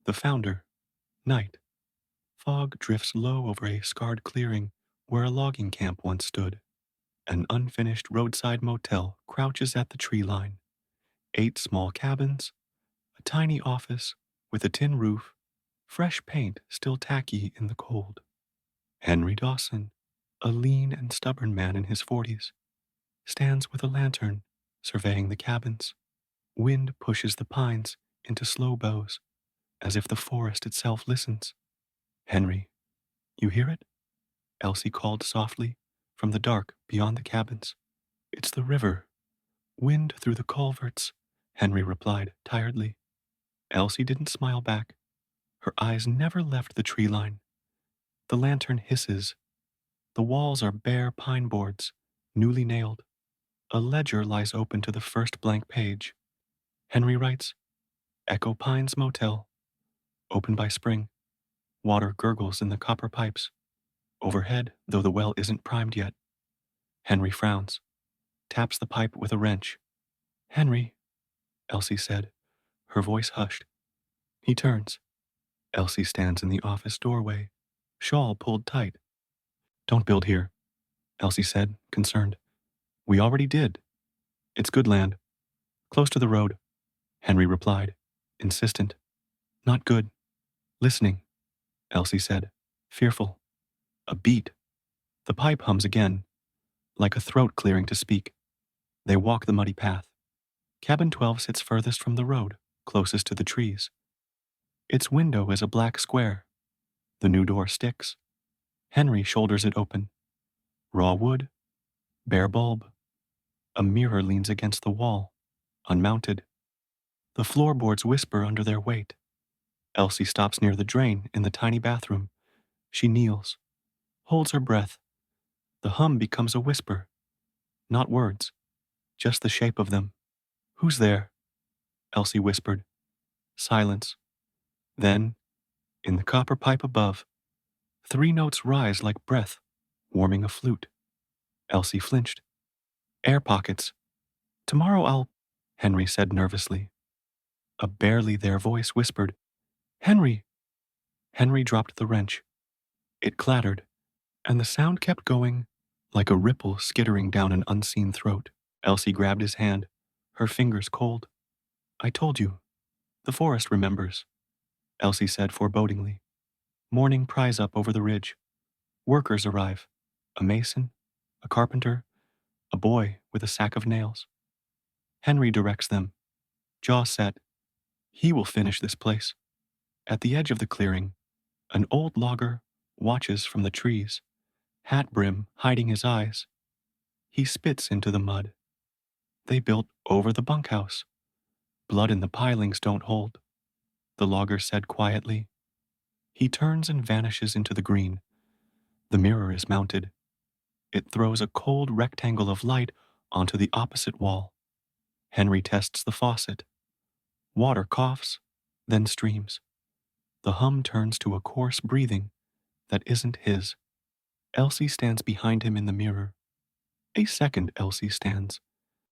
The Founder, night. Fog drifts low over a scarred clearing where a logging camp once stood. An unfinished roadside motel crouches at the tree line. 8 small cabins, a tiny office with a tin roof, fresh paint still tacky in the cold. Henry Dawson, a lean and stubborn man in his 40s, stands with a lantern, surveying the cabins. Wind pushes the pines into slow bows, as if the forest itself listens. Henry, you hear it? Elsie called softly from the dark beyond the cabins. It's the river. Wind through the culverts, Henry replied tiredly. Elsie didn't smile back. Her eyes never left the tree line. The lantern hisses. The walls are bare pine boards, newly nailed. A ledger lies open to the first blank page. Henry writes, Echo Pines Motel. Open by spring. Water gurgles in the copper pipes. Overhead, though the well isn't primed yet. Henry frowns, taps the pipe with a wrench. Henry, Elsie said, her voice hushed. He turns. Elsie stands in the office doorway, shawl pulled tight. Don't build here, Elsie said, concerned. We already did. It's good land. Close to the road, Henry replied, insistent. Not good. Listening, Elsie said, fearful. A beat. The pipe hums again, like a throat clearing to speak. They walk the muddy path. Cabin 12 sits furthest from the road, closest to the trees. Its window is a black square. The new door sticks. Henry shoulders it open. Raw wood, bare bulb. A mirror leans against the wall, unmounted. The floorboards whisper under their weight. Elsie stops near the drain in the tiny bathroom. She kneels, holds her breath. The hum becomes a whisper. Not words, just the shape of them. Who's there? Elsie whispered. Silence. Then, in the copper pipe above, 3 notes rise like breath, warming a flute. Elsie flinched. Air pockets. Tomorrow I'll, Henry said nervously. A barely there voice whispered, Henry! Henry dropped the wrench. It clattered, and the sound kept going like a ripple skittering down an unseen throat. Elsie grabbed his hand, her fingers cold. I told you. The forest remembers, Elsie said forebodingly. Morning pries up over the ridge. Workers arrive. A mason, a carpenter, a boy with a sack of nails. Henry directs them, jaw set. He will finish this place. At the edge of the clearing, an old logger watches from the trees, hat brim hiding his eyes. He spits into the mud. They built over the bunkhouse. Blood in the pilings don't hold, the logger said quietly. He turns and vanishes into the green. The mirror is mounted. It throws a cold rectangle of light onto the opposite wall. Henry tests the faucet. Water coughs, then streams. The hum turns to a coarse breathing that isn't his. Elsie stands behind him in the mirror. A second Elsie stands,